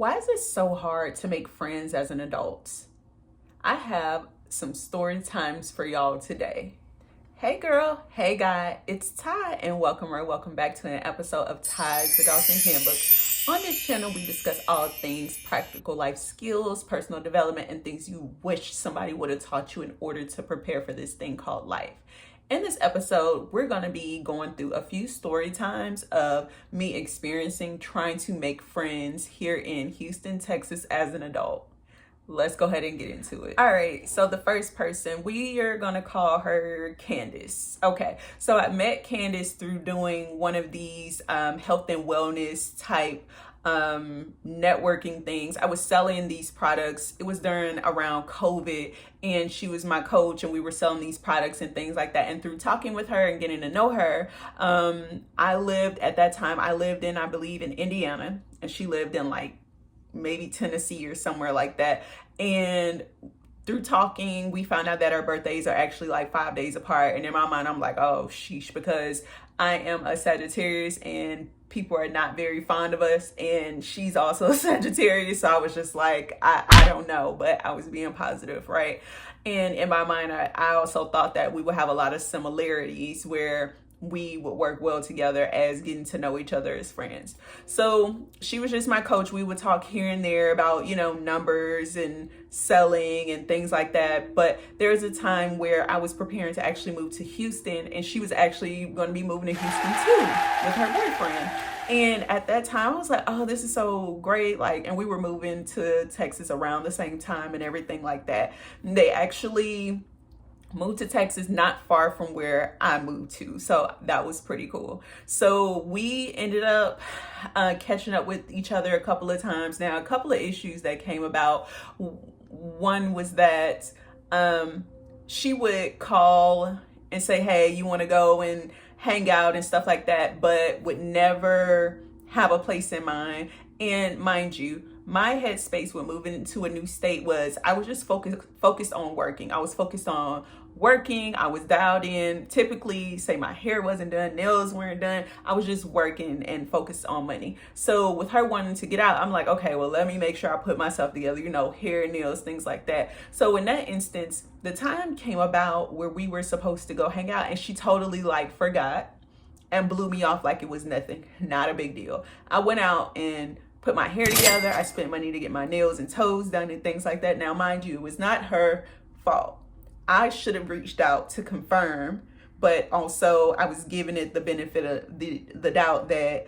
Why is it so hard to make friends as an adult? I have some story times for y'all today. Hey girl, hey guy, it's Ty and welcome back to an episode of Ty's Adulting Handbook. On this channel, we discuss all things practical life skills, personal development, and things you wish somebody would have taught you in order to prepare for this thing called life. In this episode, we're going to be going through a few story times of me experiencing trying to make friends here in Houston, Texas as an adult. Let's go ahead and get into it. All right, so the first person, we are going to call her Candace. Okay, so I met Candace through doing one of these health and wellness type networking things. I was selling these products. It was around COVID, and she was my coach, and we were selling these products and things like that. And through talking with her and getting to know her, I lived in, I believe, in Indiana, and she lived in like maybe Tennessee or somewhere like that. And through talking, we found out that our birthdays are actually like 5 days apart. And in my mind, I'm like, oh, sheesh, because I am a Sagittarius and people are not very fond of us. And she's also a Sagittarius. So I was just like, I don't know, but I was being positive, right? And in my mind, I also thought that we would have a lot of similarities where we would work well together as getting to know each other as friends. So she was just my coach. We would talk here and there about, numbers and selling and things like that. But there was a time where I was preparing to actually move to Houston, and she was actually going to be moving to Houston too with her boyfriend. And at that time, I was like, oh, this is so great. And we were moving to Texas around the same time and everything like that. And they actually moved to Texas not far from where I moved to. So that was pretty cool. So we ended up catching up with each other a couple of times. Now, a couple of issues that came about. One was that she would call and say, hey, you want to go and hang out and stuff like that, but would never have a place in mind. And mind you, my headspace when moving to a new state was I was just focused on working. I was focused on working. I was dialed in. Typically, say my hair wasn't done, nails weren't done. I was just working and focused on money. So with her wanting to get out, I'm like, okay, well, let me make sure I put myself together, hair, nails, things like that. So in that instance, the time came about where we were supposed to go hang out, and she totally forgot and blew me off like it was nothing. Not a big deal. I went out and put my hair together. I spent money to get my nails and toes done and things like that. Now, mind you, it was not her fault. I should have reached out to confirm, but also I was giving it the benefit of the doubt that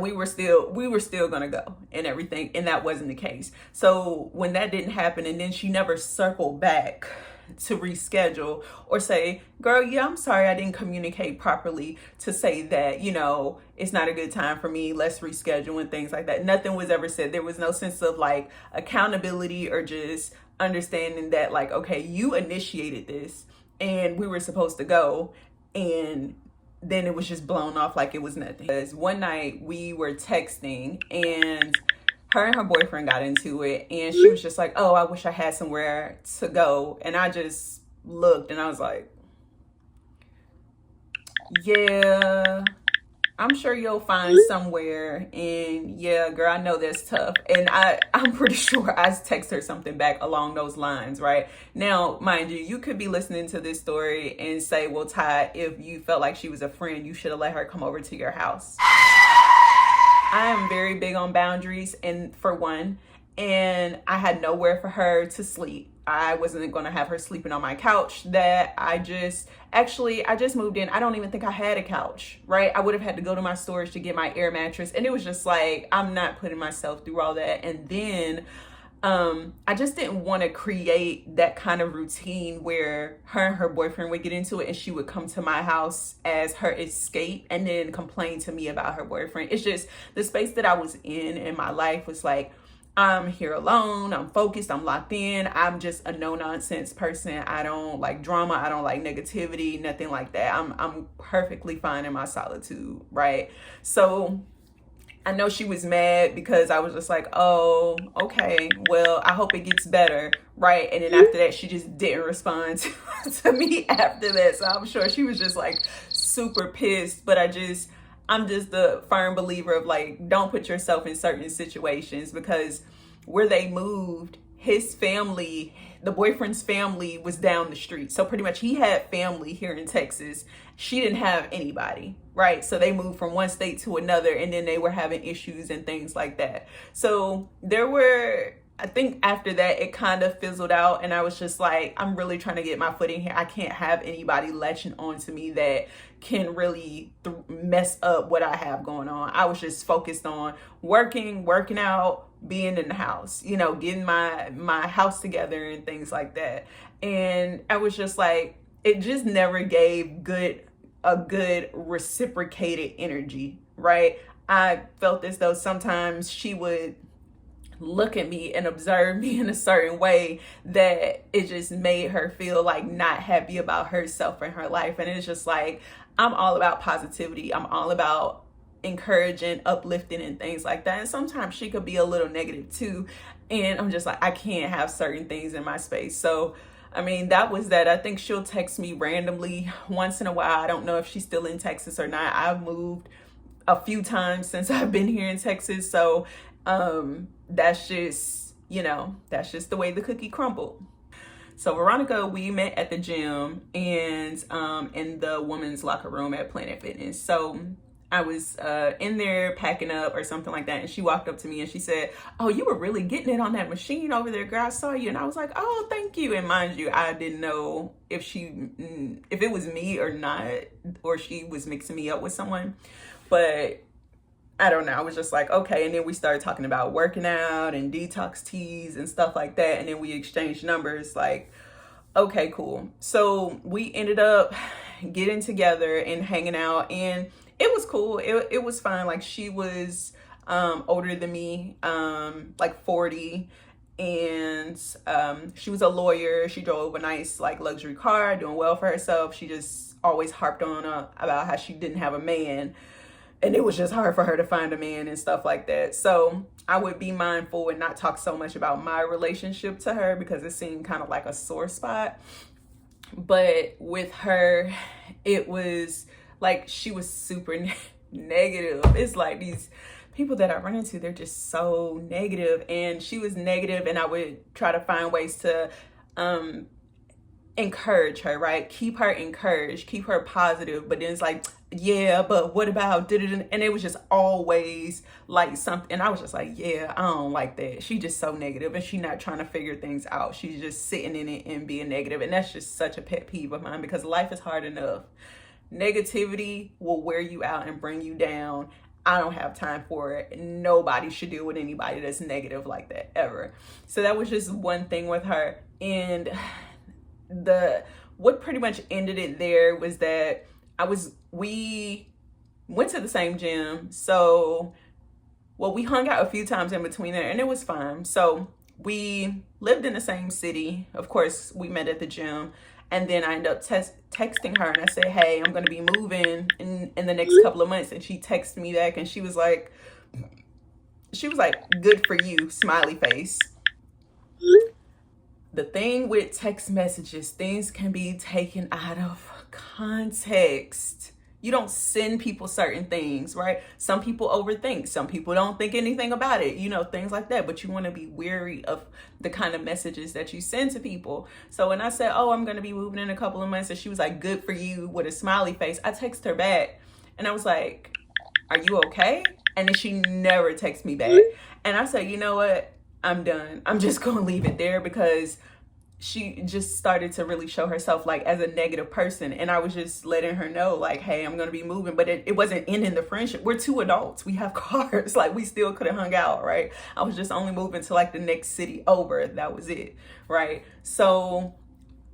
we were still gonna go and everything, and that wasn't the case. So when that didn't happen, and then she never circled back to reschedule or say, girl, yeah, I'm sorry I didn't communicate properly to say that, it's not a good time for me, let's reschedule and things like that. Nothing was ever said. There was no sense of accountability or just understanding that okay, you initiated this and we were supposed to go, and then it was just blown off like it was nothing. Because one night we were texting and her and her boyfriend got into it, and she was just like, oh, I wish I had somewhere to go. And I just looked and I was like, yeah, I'm sure you'll find somewhere. And yeah, girl, I know that's tough. And I'm pretty sure I text her something back along those lines, right? Now, mind you, you could be listening to this story and say, well, Ty, if you felt like she was a friend, you should have let her come over to your house. I am very big on boundaries, and for one, and I had nowhere for her to sleep. I wasn't going to have her sleeping on my couch that I just moved in. I don't even think I had a couch, right? I would have had to go to my storage to get my air mattress. And it was just I'm not putting myself through all that. And then I just didn't want to create that kind of routine where her and her boyfriend would get into it and she would come to my house as her escape and then complain to me about her boyfriend. It's just the space that I was in my life was I'm here alone, I'm focused, I'm locked in, I'm just a no-nonsense person. I don't like drama, I don't like negativity, nothing like that. I'm perfectly fine in my solitude, right? So I know she was mad because I was just like, oh, okay, well, I hope it gets better, right? And then after that, she just didn't respond to me after that. So I'm sure she was just super pissed, but I'm just a firm believer of like, don't put yourself in certain situations, because where they moved, his family, the boyfriend's family was down the street. So pretty much he had family here in Texas. She didn't have anybody, right? So they moved from one state to another, and then they were having issues and things like that. So there were, I think after that, it kind of fizzled out. And I was just like, I'm really trying to get my footing here. I can't have anybody latching on to me that can really mess up what I have going on. I was just focused on working out, being in the house, you know, getting my house together and things like that. And I was just like, it just never gave a good reciprocated energy, right? I felt as though sometimes she would look at me and observe me in a certain way that it just made her feel like not happy about herself and her life. And it's just like, I'm all about positivity. I'm all about encouraging, uplifting, and things like that. And sometimes she could be a little negative too. And I'm just like, I can't have certain things in my space. So, I mean, that was that. I think she'll text me randomly once in a while. I don't know if she's still in Texas or not. I've moved a few times since I've been here in Texas. So, that's just, you know, that's just the way the cookie crumbled. So Veronica, we met at the gym and in the women's locker room at Planet Fitness. So I was in there packing up or something like that, and she walked up to me and she said, "Oh, you were really getting it on that machine over there, girl. I saw you." And I was like, "Oh, thank you." And mind you, I didn't know if it was me or not, or she was mixing me up with someone, but I don't know. I was just like, okay. And then we started talking about working out and detox teas and stuff like that. And then we exchanged numbers, like, okay, cool. So we ended up getting together and hanging out, and it was cool. It was fine. Like, she was older than me, like 40. And she was a lawyer. She drove a nice like luxury car, doing well for herself. She just always harped on about how she didn't have a man. And it was just hard for her to find a man and stuff like that. So I would be mindful and not talk so much about my relationship to her, because it seemed kind of like a sore spot. But with her, it was like she was super negative. It's like these people that I run into, they're just so negative. And she was negative, and I would try to find ways to encourage her, right? Keep her encouraged, keep her positive. But then it's like, yeah, but what about did it? And it was just always like something. And I was just like, yeah, I don't like that. She just so negative, and she not trying to figure things out. She's just sitting in it and being negative. And that's just such a pet peeve of mine, because life is hard enough. Negativity will wear you out and bring you down. I don't have time for it. Nobody should deal with anybody that's negative like that ever. So that was just one thing with her. And what pretty much ended it there was that we went to the same gym. So, well, we hung out a few times in between there, and it was fine. So we lived in the same city. Of course, we met at the gym. And then I ended up texting her, and I said, "Hey, I'm going to be moving in the next couple of months." And she texted me back, and she was like, "Good for you," smiley face. The thing with text messages, things can be taken out of context. You don't send people certain things, right? Some people overthink. Some people don't think anything about it, you know, things like that. But you want to be wary of the kind of messages that you send to people. So when I said, "Oh, I'm going to be moving in a couple of months," and she was like, "Good for you," with a smiley face, I texted her back, and I was like, "Are you okay?" And then she never texted me back. And I said, you know what? I'm done. I'm just going to leave it there, because she just started to really show herself like as a negative person. And I was just letting her know like, hey, I'm going to be moving, but it wasn't ending the friendship. We're two adults. We have cars. Like, we still could have hung out, right? I was just only moving to like the next city over. That was it, right? So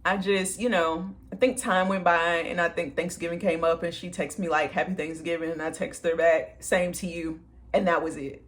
I just, you know, I think time went by, and I think Thanksgiving came up, and she texted me like, "Happy Thanksgiving." And I texted her back, "Same to you." And that was it.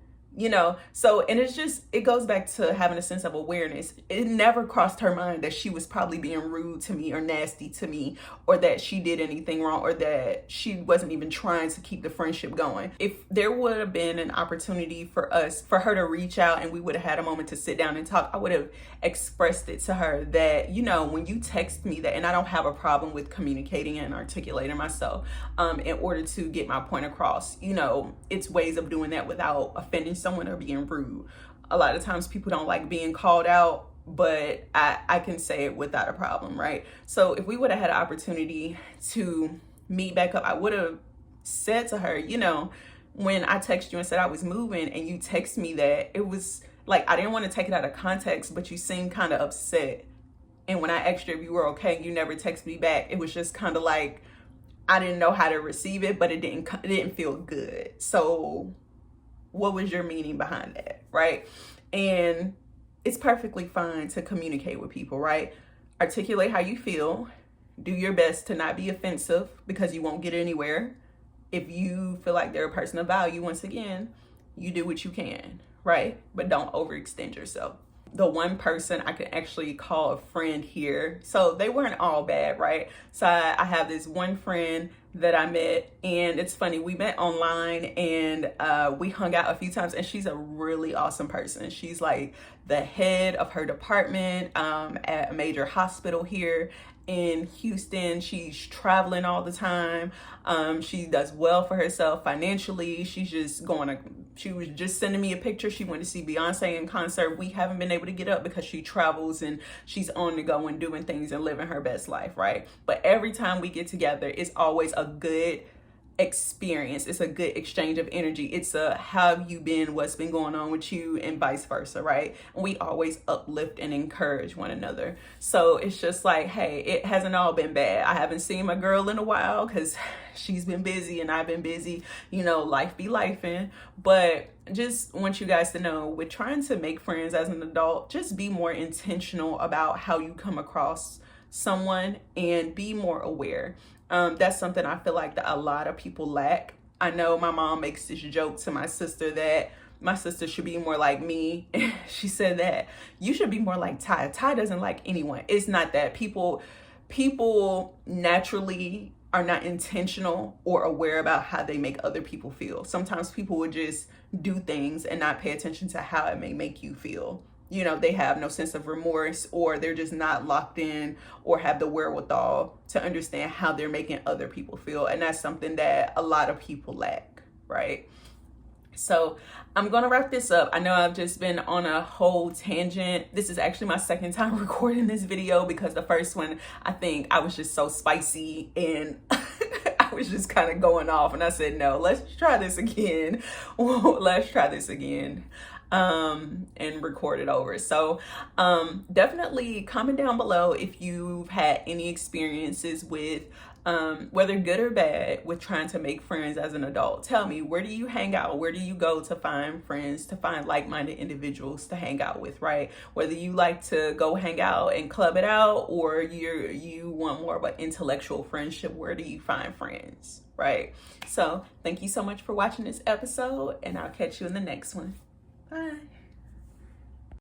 So, and it goes back to having a sense of awareness. It never crossed her mind that she was probably being rude to me or nasty to me, or that she did anything wrong, or that she wasn't even trying to keep the friendship going. If there would have been an opportunity for her to reach out and we would have had a moment to sit down and talk, I would have expressed it to her that, when you text me that, and I don't have a problem with communicating and articulating myself in order to get my point across. It's ways of doing that without offending someone or being rude. A lot of times people don't like being called out, but I can say it without a problem, right? So if we would have had an opportunity to meet back up, I would have said to her, when I texted you and said I was moving and you text me that, it was like, I didn't want to take it out of context, but you seemed kind of upset. And when I asked you if you were okay, you never texted me back. It was just kind of like, I didn't know how to receive it, but it didn't feel good. So what was your meaning behind that, right? And it's perfectly fine to communicate with people, right? Articulate how you feel. Do your best to not be offensive, because you won't get anywhere. If you feel like they're a person of value, once again, you do what you can, right? But don't overextend yourself. The one person I can actually call a friend here, so they weren't all bad, right? So I have this one friend that I met, and it's funny, we met online and we hung out a few times, and she's a really awesome person. She's like the head of her department at a major hospital here in Houston. She's traveling all the time. She does well for herself financially. She was just sending me a picture. She went to see Beyonce in concert. We haven't been able to get up because she travels and she's on the go and doing things and living her best life, right? But every time we get together, it's always a good experience. It's a good exchange of energy. It's a how have you been, what's been going on with you, and vice versa, right? And we always uplift and encourage one another. So it's just like, hey, it hasn't all been bad. I haven't seen my girl in a while because she's been busy and I've been busy, life be lifing. But just want you guys to know, with trying to make friends as an adult, just be more intentional about how you come across someone and be more aware. That's something I feel like that a lot of people lack. I know my mom makes this joke to my sister that my sister should be more like me. She said that you should be more like Ty. Ty doesn't like anyone. It's not that. People naturally are not intentional or aware about how they make other people feel. Sometimes people would just do things and not pay attention to how it may make you feel. They have no sense of remorse, or they're just not locked in or have the wherewithal to understand how they're making other people feel. And that's something that a lot of people lack, right? So I'm going to wrap this up. I know I've just been on a whole tangent. This is actually my second time recording this video, because the first one, I think I was just so spicy and I was just kind of going off, and I said, no, let's try this again. Let's try this again. And record it over. So definitely comment down below if you've had any experiences with whether good or bad, with trying to make friends as an adult. Tell me, where do you hang out? Where do you go to find friends, to find like-minded individuals to hang out with, right? Whether you like to go hang out and club it out, or you want more of an intellectual friendship, where do you find friends, right? So thank you so much for watching this episode, and I'll catch you in the next one. Bye.